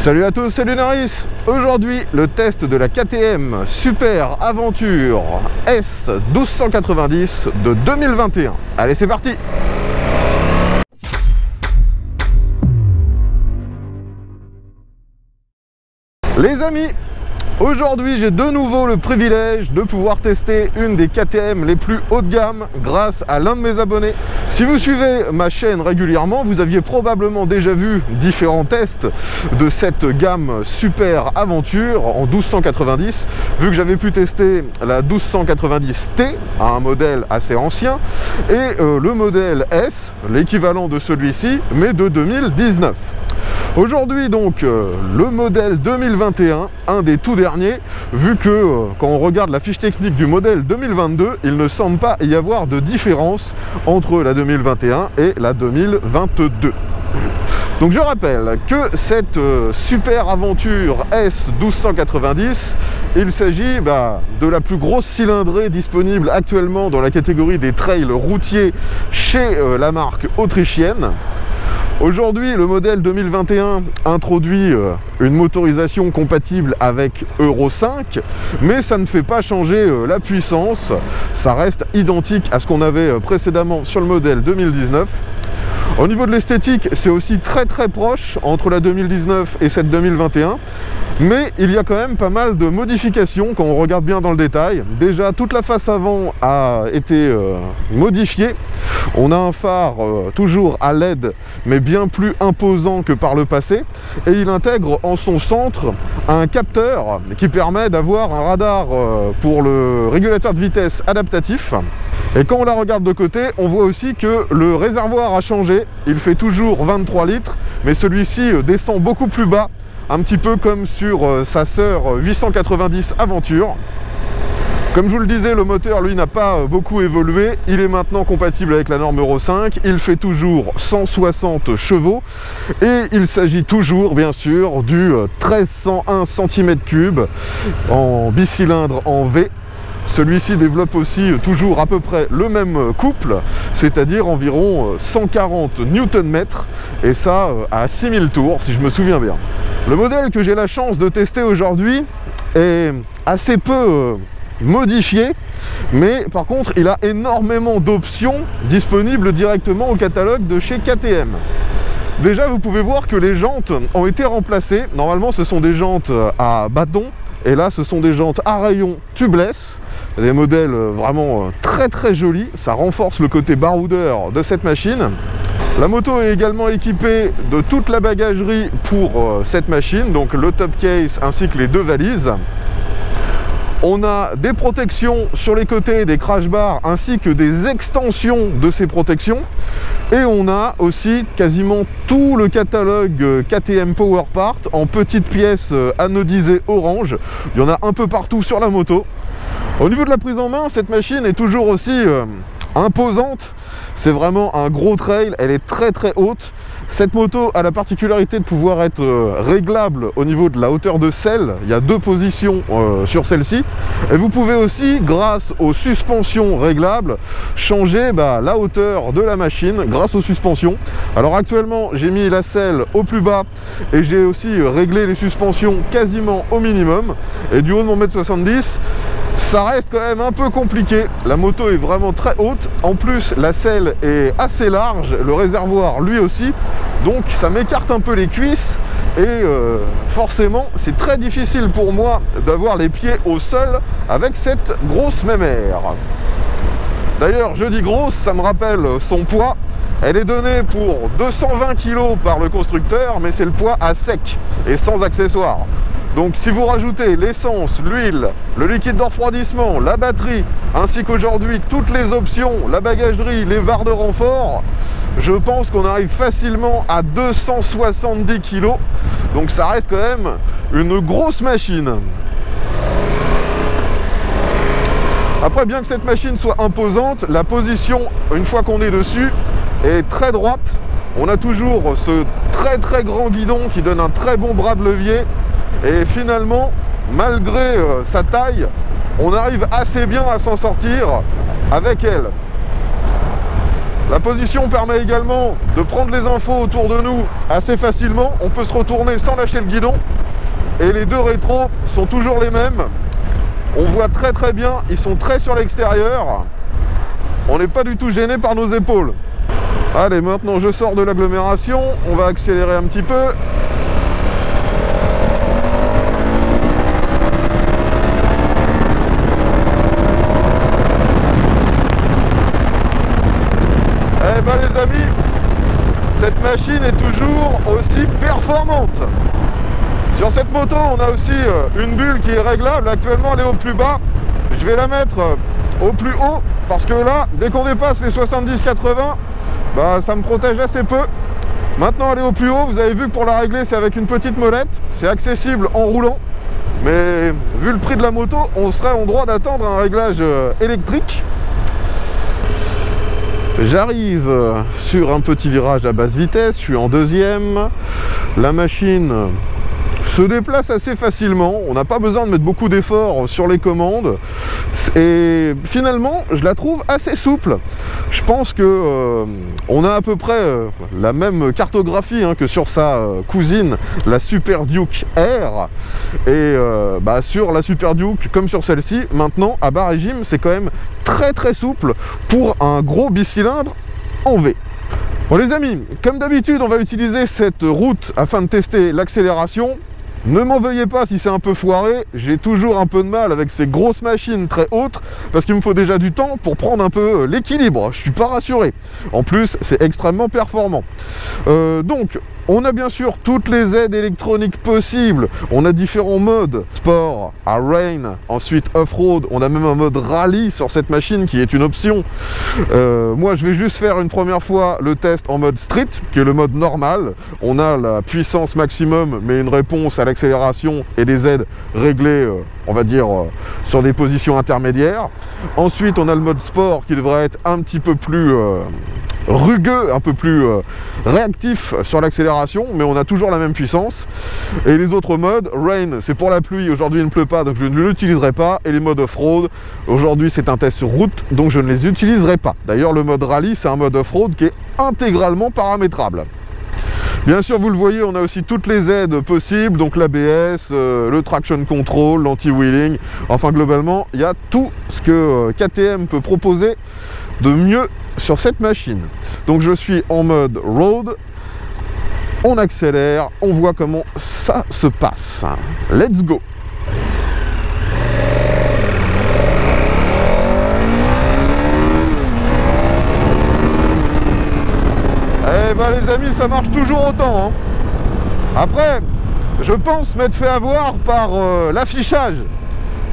Salut à tous, c'est Lunaris. Aujourd'hui, le test de la KTM Super Aventure S 1290 de 2021. Allez, c'est parti. Les amis, aujourd'hui j'ai de nouveau le privilège de pouvoir tester une des KTM les plus haut de gamme grâce à l'un de mes abonnés. Si vous suivez ma chaîne régulièrement, vous aviez probablement déjà vu différents tests de cette gamme Super Aventure en 1290, vu que j'avais pu tester la 1290T, un modèle assez ancien, et le modèle S, l'équivalent de celui-ci, mais de 2019. Aujourd'hui donc le modèle 2021, un des tout derniers, vu que quand on regarde la fiche technique du modèle 2022, il ne semble pas y avoir de différence entre la 2021 et la 2022. Donc je rappelle que cette Super Aventure S 1290, il s'agit de la plus grosse cylindrée disponible actuellement dans la catégorie des trails routiers chez la marque autrichienne. Aujourd'hui, le modèle 2021 introduit une motorisation compatible avec Euro 5, mais ça ne fait pas changer la puissance. Ça reste identique à ce qu'on avait précédemment sur le modèle 2019. Au niveau de l'esthétique, c'est aussi très proche entre la 2019 et cette 2021, mais il y a quand même pas mal de modifications quand on regarde bien dans le détail. Déjà, toute la face avant a été modifiée. On a un phare toujours à LED, mais bien plus imposant que par le passé, et il intègre en son centre un capteur qui permet d'avoir un radar pour le régulateur de vitesse adaptatif. Et quand on la regarde de côté, on voit aussi que le réservoir a changé. Il fait toujours 23 litres, mais celui-ci descend beaucoup plus bas, un petit peu comme sur sa sœur 890 Aventure. Comme je vous le disais, le moteur, lui, n'a pas beaucoup évolué. Il est maintenant compatible avec la norme Euro 5. Il fait toujours 160 chevaux. Et il s'agit toujours, bien sûr, du 1301 cm3 en bicylindre en V. Celui-ci développe aussi toujours à peu près le même couple, c'est-à-dire environ 140 Nm, et ça à 6000 tours, si je me souviens bien. Le modèle que j'ai la chance de tester aujourd'hui est assez peu modifié, mais par contre il a énormément d'options disponibles directement au catalogue de chez KTM. Déjà, vous pouvez voir que les jantes ont été remplacées. Normalement ce sont des jantes à bâton, et là ce sont des jantes à rayons tubeless, des modèles vraiment très jolis. Ça renforce le côté baroudeur de cette machine. La moto est également équipée de toute la bagagerie pour cette machine, donc le top case ainsi que les deux valises. On a des protections sur les côtés des crash bars ainsi que des extensions de ces protections. Et on a aussi quasiment tout le catalogue KTM Power Part en petites pièces anodisées orange. Il y en a un peu partout sur la moto. Au niveau de la prise en main, cette machine est toujours aussi imposante. C'est vraiment un gros trail, elle est très haute. Cette moto a la particularité de pouvoir être réglable au niveau de la hauteur de selle. Il y a deux positions sur celle-ci. Et vous pouvez aussi, grâce aux suspensions réglables, changer la hauteur de la machine grâce aux suspensions. Alors actuellement, j'ai mis la selle au plus bas et j'ai aussi réglé les suspensions quasiment au minimum. Et du haut de mon 1m70, ça reste quand même un peu compliqué. La moto est vraiment très haute. En plus, la selle est assez large, le réservoir lui aussi. Donc ça m'écarte un peu les cuisses et forcément c'est très difficile pour moi d'avoir les pieds au sol avec cette grosse mémère. D'ailleurs, je dis grosse, ça me rappelle son poids. Elle est donnée pour 220 kg par le constructeur, mais c'est le poids à sec et sans accessoires. Donc si vous rajoutez l'essence, l'huile, le liquide de refroidissement, la batterie, ainsi qu'aujourd'hui toutes les options, la bagagerie, les barres de renfort, je pense qu'on arrive facilement à 270 kg. Donc ça reste quand même une grosse machine. Après, bien que cette machine soit imposante, la position, une fois qu'on est dessus, est très droite. On a toujours ce très grand guidon qui donne un très bon bras de levier. Et finalement, malgré sa taille, on arrive assez bien à s'en sortir avec elle. La position permet également de prendre les infos autour de nous assez facilement. On peut se retourner sans lâcher le guidon. Et les deux rétros sont toujours les mêmes. On voit très très bien, ils sont très sur l'extérieur. On n'est pas du tout gêné par nos épaules. Allez, maintenant je sors de l'agglomération. On va accélérer un petit peu. Eh ben les amis, cette machine est toujours aussi performante. Sur cette moto, on a aussi une bulle qui est réglable. Actuellement, elle est au plus bas. Je vais la mettre au plus haut parce que là, dès qu'on dépasse les 70-80, bah, ça me protège assez peu. Maintenant, elle est au plus haut. Vous avez vu que pour la régler, c'est avec une petite molette. C'est accessible en roulant. Mais vu le prix de la moto, on serait en droit d'attendre un réglage électrique. J'arrive sur un petit virage à basse vitesse, je suis en deuxième. La machine se déplace assez facilement, on n'a pas besoin de mettre beaucoup d'efforts sur les commandes. Et finalement, je la trouve assez souple. Je pense que on a à peu près la même cartographie que sur sa cousine, la Super Duke R. Et bah, sur la Super Duke, comme sur celle-ci, maintenant, à bas régime, c'est quand même très très souple pour un gros bicylindre en V. Bon les amis, comme d'habitude, on va utiliser cette route afin de tester l'accélération. Ne m'en veuillez pas si c'est un peu foiré, j'ai toujours un peu de mal avec ces grosses machines très hautes parce qu'il me faut déjà du temps pour prendre un peu l'équilibre, je suis pas rassuré. En plus, c'est extrêmement performant. Donc, on a bien sûr toutes les aides électroniques possibles, on a différents modes, sport, à rain, ensuite off-road, on a même un mode rallye sur cette machine qui est une option. Moi je vais juste faire une première fois le test en mode street, qui est le mode normal. On a la puissance maximum mais une réponse à l'accélération et des aides réglées, on va dire, sur des positions intermédiaires. Ensuite on a le mode sport qui devrait être un petit peu plus rugueux, un peu plus réactif sur l'accélération, mais on a toujours la même puissance. Et les autres modes, rain c'est pour la pluie, aujourd'hui il ne pleut pas donc je ne l'utiliserai pas, et les modes off-road, aujourd'hui c'est un test sur route donc je ne les utiliserai pas. D'ailleurs le mode rallye c'est un mode off-road qui est intégralement paramétrable. Bien sûr, vous le voyez, on a aussi toutes les aides possibles, donc l'ABS, le traction control, l'anti-wheeling, enfin globalement, il y a tout ce que KTM peut proposer de mieux sur cette machine. Donc je suis en mode road, on accélère, on voit comment ça se passe. Let's go! Eh ben les amis, ça marche toujours autant. Après, je pense m'être fait avoir par l'affichage.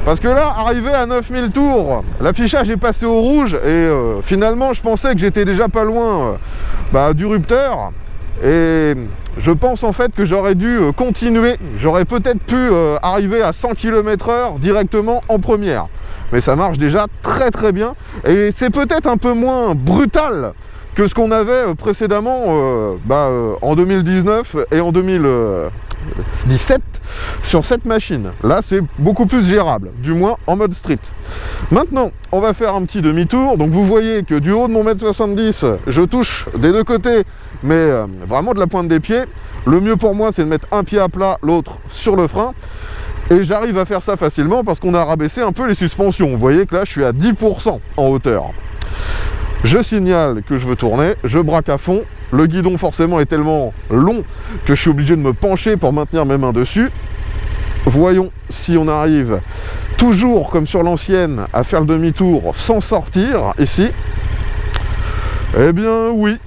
Parce que là, arrivé à 9000 tours, l'affichage est passé au rouge et finalement, je pensais que j'étais déjà pas loin du rupteur. Et je pense en fait que j'aurais dû continuer. J'aurais peut-être pu arriver à 100 km/h directement en première. Mais ça marche déjà très très bien. Et c'est peut-être un peu moins brutal que ce qu'on avait précédemment en 2019 et en 2017 sur cette machine. Là c'est beaucoup plus gérable, du moins en mode street. Maintenant on va faire un petit demi-tour. Donc vous voyez que du haut de mon 1m70 je touche des deux côtés, mais vraiment de la pointe des pieds. Le mieux pour moi c'est de mettre un pied à plat, l'autre sur le frein. Et j'arrive à faire ça facilement parce qu'on a rabaissé un peu les suspensions. Vous voyez que là je suis à 10% en hauteur. Je signale que je veux tourner, je braque à fond. Le guidon forcément est tellement long que je suis obligé de me pencher pour maintenir mes mains dessus. Voyons si on arrive toujours comme sur l'ancienne à faire le demi-tour sans sortir ici. Eh bien oui,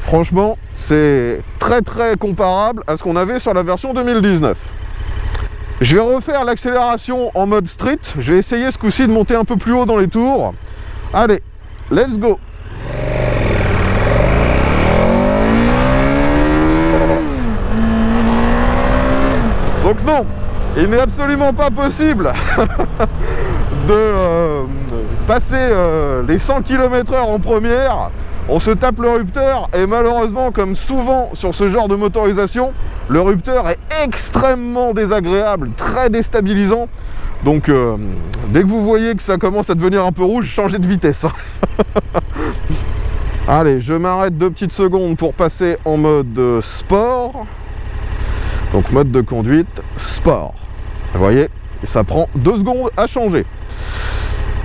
franchement c'est très très comparable à ce qu'on avait sur la version 2019. Je vais refaire l'accélération en mode street. Je vais essayer ce coup-ci de monter un peu plus haut dans les tours. Allez, let's go! Donc non, il n'est absolument pas possible de passer les 100 km/h en première. On se tape le rupteur et malheureusement, comme souvent sur ce genre de motorisation, le rupteur est extrêmement désagréable, très déstabilisant. Donc dès que vous voyez que ça commence à devenir un peu rouge, changez de vitesse. Allez, je m'arrête 2 petites secondes pour passer en mode sport. Donc mode de conduite, sport. Vous voyez, ça prend 2 secondes à changer.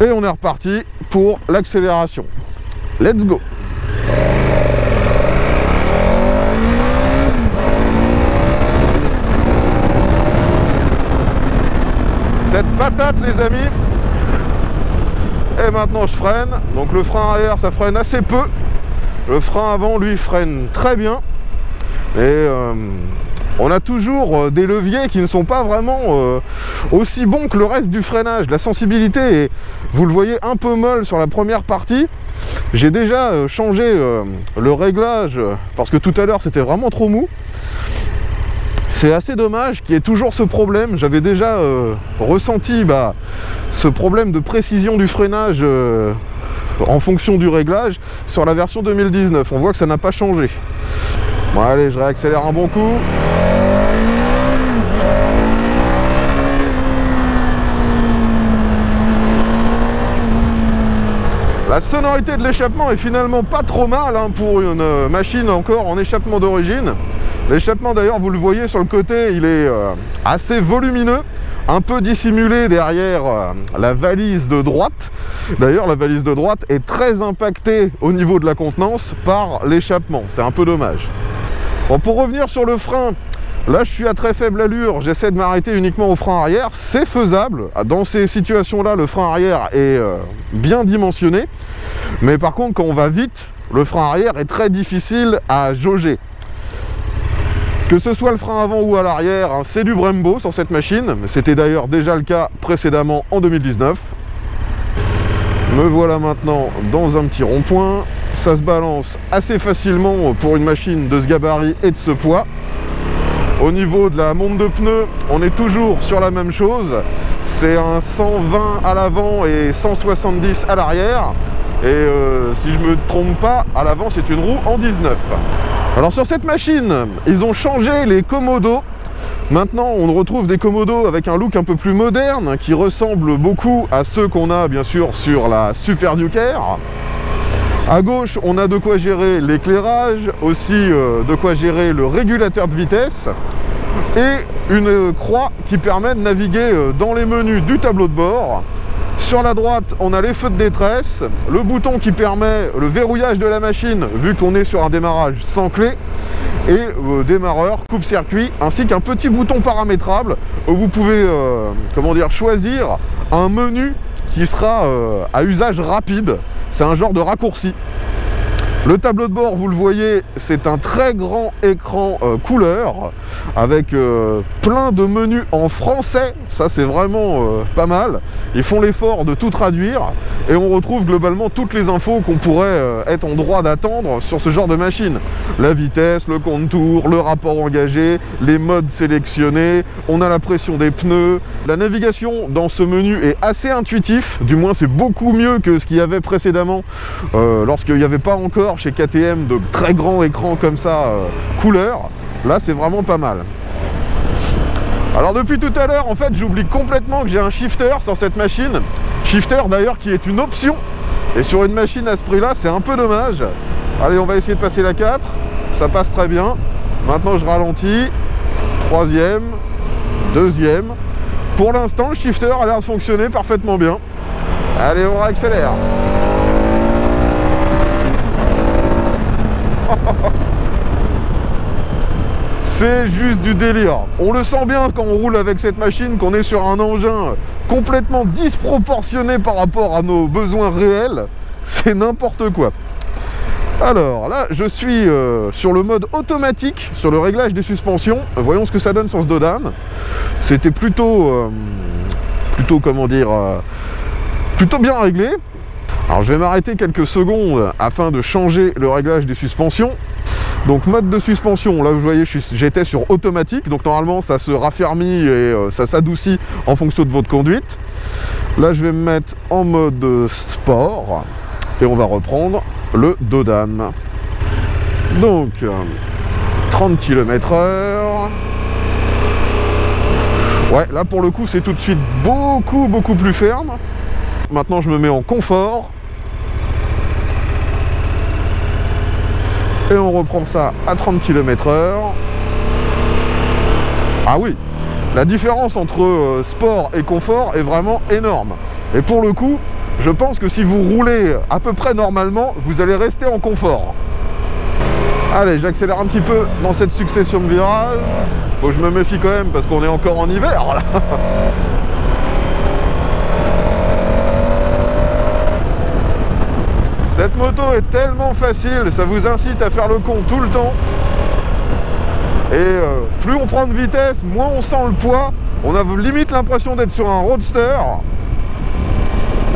Et on est reparti pour l'accélération. Let's go! Cette patate les amis. Et maintenant je freine. Donc le frein arrière ça freine assez peu. Le frein avant lui freine très bien. Et on a toujours des leviers qui ne sont pas vraiment aussi bons que le reste du freinage. La sensibilité est, vous le voyez, un peu molle sur la première partie. J'ai déjà changé le réglage parce que tout à l'heure c'était vraiment trop mou. C'est assez dommage qu'il y ait toujours ce problème. J'avais déjà ressenti ce problème de précision du freinage en fonction du réglage sur la version 2019. On voit que ça n'a pas changé. Bon allez, je réaccélère un bon coup. La sonorité de l'échappement est finalement pas trop mal hein, pour une machine encore en échappement d'origine. L'échappement d'ailleurs, vous le voyez sur le côté, il est assez volumineux, un peu dissimulé derrière la valise de droite. D'ailleurs, la valise de droite est très impactée au niveau de la contenance par l'échappement. C'est un peu dommage. Bon, pour revenir sur le frein, là je suis à très faible allure, j'essaie de m'arrêter uniquement au frein arrière. C'est faisable, dans ces situations-là, le frein arrière est bien dimensionné. Mais par contre, quand on va vite, le frein arrière est très difficile à jauger. Que ce soit le frein avant ou à l'arrière, hein, c'est du Brembo sur cette machine. C'était d'ailleurs déjà le cas précédemment en 2019. Me voilà maintenant dans un petit rond-point. Ça se balance assez facilement pour une machine de ce gabarit et de ce poids. Au niveau de la monte de pneus, on est toujours sur la même chose. C'est un 120 à l'avant et 170 à l'arrière. Et si je ne me trompe pas, à l'avant c'est une roue en 19. Alors sur cette machine, ils ont changé les commodos. Maintenant on retrouve des commodos avec un look un peu plus moderne qui ressemble beaucoup à ceux qu'on a bien sûr sur la Super Duker. À gauche on a de quoi gérer l'éclairage, aussi de quoi gérer le régulateur de vitesse et une croix qui permet de naviguer dans les menus du tableau de bord. Sur la droite, on a les feux de détresse, le bouton qui permet le verrouillage de la machine, vu qu'on est sur un démarrage sans clé, et démarreur, coupe-circuit, ainsi qu'un petit bouton paramétrable où vous pouvez choisir un menu qui sera à usage rapide. C'est un genre de raccourci. Le tableau de bord, vous le voyez, c'est un très grand écran couleur avec plein de menus en français. Ça, c'est vraiment pas mal. Ils font l'effort de tout traduire et on retrouve globalement toutes les infos qu'on pourrait être en droit d'attendre sur ce genre de machine. La vitesse, le contour, le rapport engagé, les modes sélectionnés, on a la pression des pneus. La navigation dans ce menu est assez intuitif, du moins c'est beaucoup mieux que ce qu'il y avait précédemment lorsqu'il n'y avait pas encore chez KTM de très grands écrans comme ça couleur. Là c'est vraiment pas mal. Alors depuis tout à l'heure en fait j'oublie complètement que j'ai un shifter sur cette machine, shifter d'ailleurs qui est une option, et sur une machine à ce prix là c'est un peu dommage. Allez, on va essayer de passer la 4, ça passe très bien. Maintenant je ralentis, troisième, deuxième. Pour l'instant le shifter a l'air de fonctionner parfaitement bien. Allez, on réaccélère. C'est juste du délire. On le sent bien quand on roule avec cette machine qu'on est sur un engin complètement disproportionné par rapport à nos besoins réels. C'est n'importe quoi. Alors là, je suis sur le mode automatique, sur le réglage des suspensions. Voyons ce que ça donne sur ce Dodan. C'était plutôt plutôt bien réglé. Alors je vais m'arrêter quelques secondes afin de changer le réglage des suspensions. Donc mode de suspension, là vous voyez j'étais sur automatique, donc normalement ça se raffermit et ça s'adoucit en fonction de votre conduite. Là je vais me mettre en mode sport et on va reprendre le Dodan. Donc 30 km/h. Ouais, là pour le coup c'est tout de suite beaucoup plus ferme. Maintenant je me mets en confort. Et on reprend ça à 30 km/h. Ah oui, la différence entre sport et confort est vraiment énorme. Et pour le coup, je pense que si vous roulez à peu près normalement, vous allez rester en confort. Allez, j'accélère un petit peu dans cette succession de virages. Faut que je me méfie quand même parce qu'on est encore en hiver là. Cette moto est tellement facile, ça vous incite à faire le con tout le temps. Et plus on prend de vitesse, moins on sent le poids. On a limite l'impression d'être sur un roadster.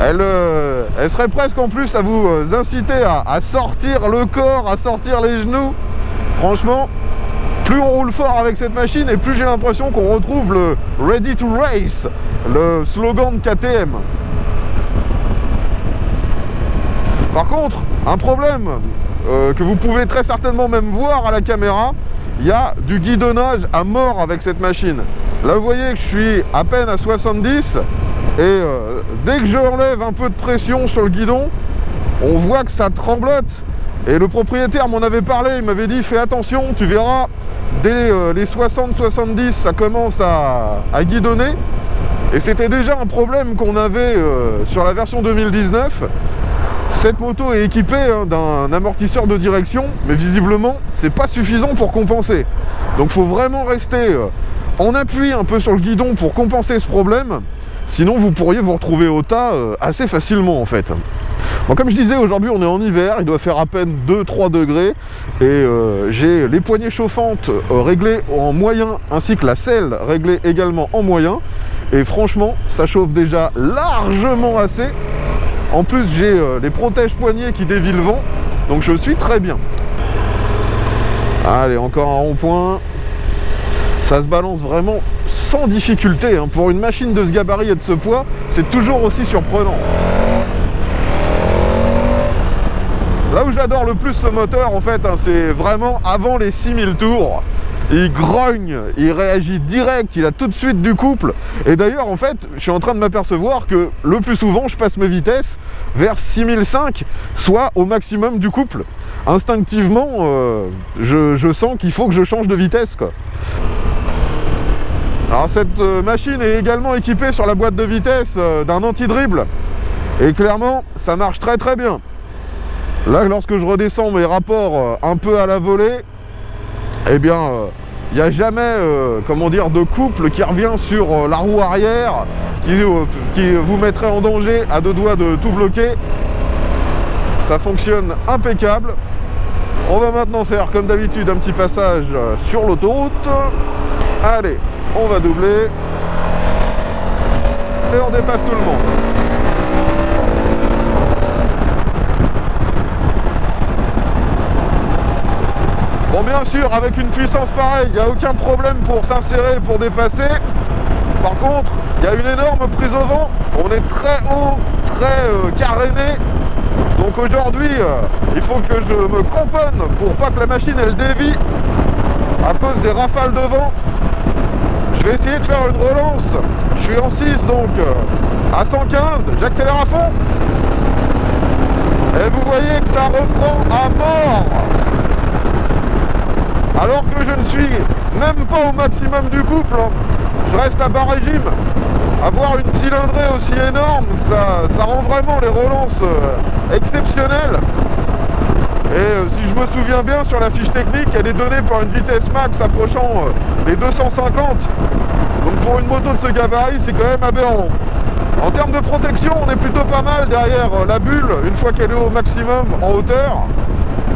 Elle serait presque en plus à vous inciter à sortir le corps, à sortir les genoux. Franchement, plus on roule fort avec cette machine et plus j'ai l'impression qu'on retrouve le Ready to Race, le slogan de KTM. Par contre, un problème que vous pouvez très certainement même voir à la caméra, il y a du guidonnage à mort avec cette machine. Là vous voyez que je suis à peine à 70 et dès que je relève un peu de pression sur le guidon, on voit que ça tremblote. Et le propriétaire m'en avait parlé, il m'avait dit fais attention, tu verras, dès les 60-70 ça commence à guidonner. Et c'était déjà un problème qu'on avait sur la version 2019. Cette moto est équipée d'un amortisseur de direction, mais visiblement c'est pas suffisant pour compenser. Donc il faut vraiment rester en appui un peu sur le guidon pour compenser ce problème. Sinon vous pourriez vous retrouver au tas assez facilement en fait. Bon, comme je disais, aujourd'hui on est en hiver, il doit faire à peine 2-3 degrés et j'ai les poignées chauffantes réglées en moyen ainsi que la selle réglée également en moyen. Et franchement ça chauffe déjà largement assez. En plus j'ai les protèges poignets qui dévient le vent, donc je suis très bien. Allez, encore un rond-point. Ça se balance vraiment sans difficulté, hein. Pour une machine de ce gabarit et de ce poids, c'est toujours aussi surprenant. Là où j'adore le plus ce moteur en fait, hein, c'est vraiment avant les 6000 tours. Il grogne, il réagit direct, il a tout de suite du couple. Et d'ailleurs en fait, je suis en train de m'apercevoir que le plus souvent je passe mes vitesses vers 6005, soit au maximum du couple. Instinctivement, je sens qu'il faut que je change de vitesse, quoi. Alors cette machine est également équipée sur la boîte de vitesse d'un anti-dribble. Et clairement, ça marche très très bien. Là, lorsque je redescends mes rapports un peu à la volée, eh bien, il n'y a jamais, comment dire, de couple qui revient sur la roue arrière, qui vous mettrait en danger à deux doigts de tout bloquer. Ça fonctionne impeccable. On va maintenant faire, comme d'habitude, un petit passage sur l'autoroute. Allez, on va doubler. Et on dépasse tout le monde. Bon, bien sûr, avec une puissance pareille, il n'y a aucun problème pour s'insérer, pour dépasser. Par contre, il y a une énorme prise au vent. On est très haut, très caréné. Donc aujourd'hui, il faut que je me cramponne pour pas que la machine elle dévie à cause des rafales de vent. Je vais essayer de faire une relance. Je suis en 6, donc à 115, j'accélère à fond. Et vous voyez que ça reprend à mort. Alors que je ne suis même pas au maximum du couple, je reste à bas régime. Avoir une cylindrée aussi énorme, ça rend vraiment les relances exceptionnelles. Et si je me souviens bien, sur la fiche technique, elle est donnée par une vitesse max approchant les 250. Donc pour une moto de ce gabarit, c'est quand même aberrant. En termes de protection, on est plutôt pas mal derrière la bulle, une fois qu'elle est au maximum en hauteur.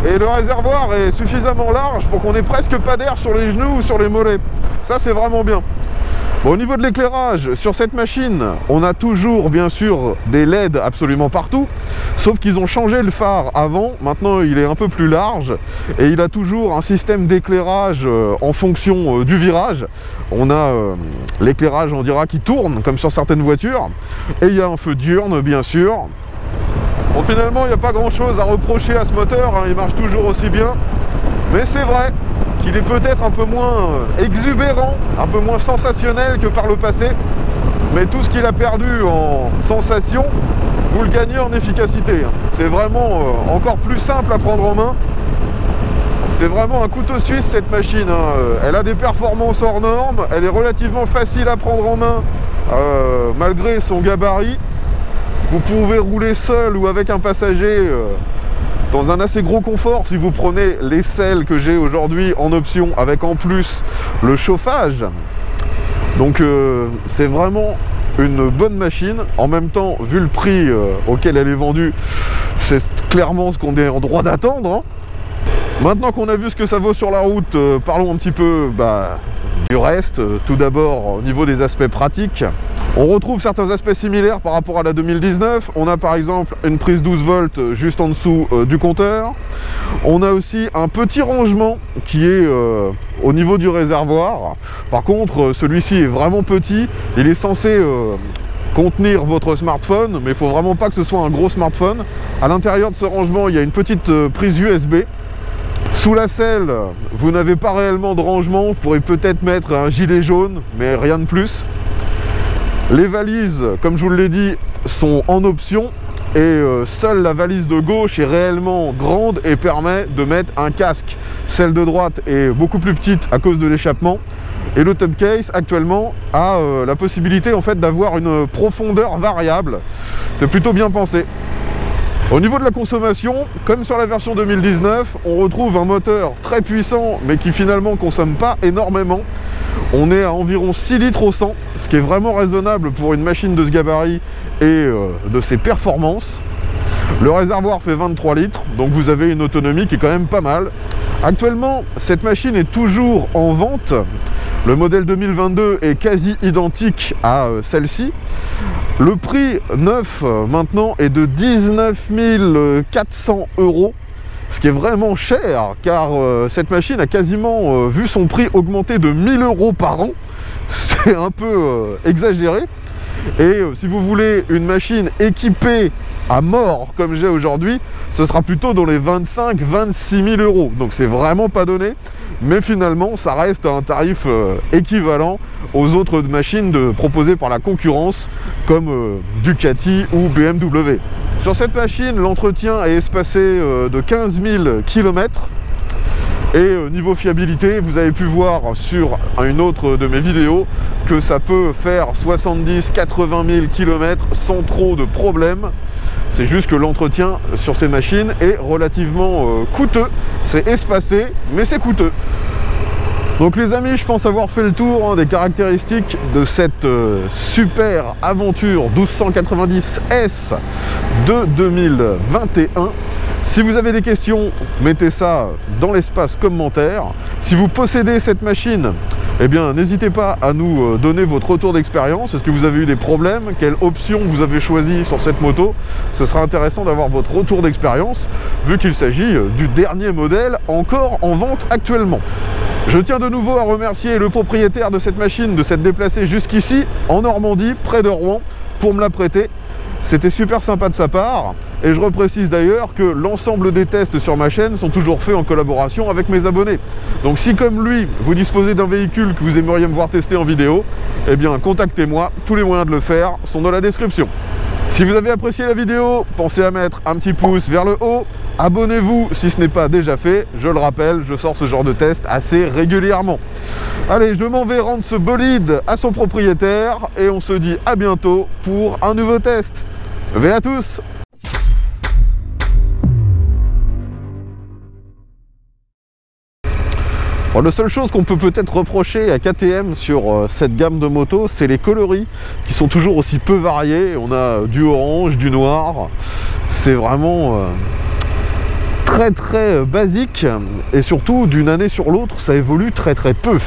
Et le réservoir est suffisamment large pour qu'on ait presque pas d'air sur les genoux ou sur les mollets. Ça, c'est vraiment bien. Bon, au niveau de l'éclairage, sur cette machine, on a toujours, bien sûr, des LED absolument partout. Sauf qu'ils ont changé le phare avant. Maintenant, il est un peu plus large. Et il a toujours un système d'éclairage en fonction du virage. On a l'éclairage, on dira, qui tourne, comme sur certaines voitures. Et il y a un feu diurne, bien sûr. Bon, finalement, il n'y a pas grand chose à reprocher à ce moteur, hein, il marche toujours aussi bien. Mais c'est vrai qu'il est peut-être un peu moins exubérant, un peu moins sensationnel que par le passé. Mais tout ce qu'il a perdu en sensation, vous le gagnez en efficacité. C'est vraiment encore plus simple à prendre en main. C'est vraiment un couteau suisse cette machine, hein. Elle a des performances hors normes, elle est relativement facile à prendre en main malgré son gabarit. Vous pouvez rouler seul ou avec un passager dans un assez gros confort si vous prenez les selles que j'ai aujourd'hui en option avec en plus le chauffage. Donc c'est vraiment une bonne machine. En même temps, vu le prix auquel elle est vendue, c'est clairement ce qu'on est en droit d'attendre, hein. Maintenant qu'on a vu ce que ça vaut sur la route, parlons un petit peu du reste. Tout d'abord, au niveau des aspects pratiques, on retrouve certains aspects similaires par rapport à la 2019. On a par exemple une prise 12 volts juste en dessous du compteur. On a aussi un petit rangement qui est au niveau du réservoir. Par contre, celui-ci est vraiment petit. Il est censé contenir votre smartphone, mais il ne faut vraiment pas que ce soit un gros smartphone. À l'intérieur de ce rangement, il y a une petite prise USB. Sous la selle, vous n'avez pas réellement de rangement. Vous pourrez peut-être mettre un gilet jaune, mais rien de plus. Les valises, comme je vous l'ai dit, sont en option. Et seule la valise de gauche est réellement grande et permet de mettre un casque. Celle de droite est beaucoup plus petite à cause de l'échappement. Et le top case actuellement a la possibilité en fait d'avoir une profondeur variable. C'est plutôt bien pensé. Au niveau de la consommation, comme sur la version 2019, on retrouve un moteur très puissant mais qui finalement ne consomme pas énormément. On est à environ 6 litres au 100, ce qui est vraiment raisonnable pour une machine de ce gabarit et de ses performances. Le réservoir fait 23 litres, donc vous avez une autonomie qui est quand même pas mal. Actuellement, cette machine est toujours en vente. Le modèle 2022 est quasi identique à celle-ci. Le prix neuf maintenant est de 19 400 €, ce qui est vraiment cher car cette machine a quasiment vu son prix augmenter de 1000 € par an. C'est un peu exagéré. Et si vous voulez une machine équipée à mort comme j'ai aujourd'hui, ce sera plutôt dans les 25-26 000 €. Donc c'est vraiment pas donné, mais finalement ça reste un tarif équivalent aux autres machines proposées par la concurrence comme Ducati ou BMW. Sur cette machine, l'entretien est espacé de 15 000 km. Et niveau fiabilité, vous avez pu voir sur une autre de mes vidéos que ça peut faire 70-80 000 km sans trop de problèmes. C'est juste que l'entretien sur ces machines est relativement coûteux. C'est espacé, mais c'est coûteux. Donc les amis, je pense avoir fait le tour des caractéristiques de cette super aventure 1290 S de 2021. Si vous avez des questions, mettez ça dans l'espace commentaire. Si vous possédez cette machine, eh bien n'hésitez pas à nous donner votre retour d'expérience. Est-ce que vous avez eu des problèmes? Quelle option vous avez choisi sur cette moto? Ce sera intéressant d'avoir votre retour d'expérience, vu qu'il s'agit du dernier modèle encore en vente actuellement. Je tiens de nouveau à remercier le propriétaire de cette machine de s'être déplacé jusqu'ici, en Normandie, près de Rouen, pour me la prêter. C'était super sympa de sa part. Et je reprécise d'ailleurs que l'ensemble des tests sur ma chaîne sont toujours faits en collaboration avec mes abonnés. Donc si comme lui, vous disposez d'un véhicule que vous aimeriez me voir tester en vidéo, eh bien contactez-moi, tous les moyens de le faire sont dans la description. Si vous avez apprécié la vidéo, pensez à mettre un petit pouce vers le haut, abonnez-vous si ce n'est pas déjà fait, je le rappelle, je sors ce genre de test assez régulièrement. Allez, je m'en vais rendre ce bolide à son propriétaire et on se dit à bientôt pour un nouveau test. Bye à tous. Bon, la seule chose qu'on peut peut-être reprocher à KTM sur cette gamme de motos, c'est les coloris qui sont toujours aussi peu variés. On a du orange, du noir. C'est vraiment très basique et surtout d'une année sur l'autre, ça évolue très peu.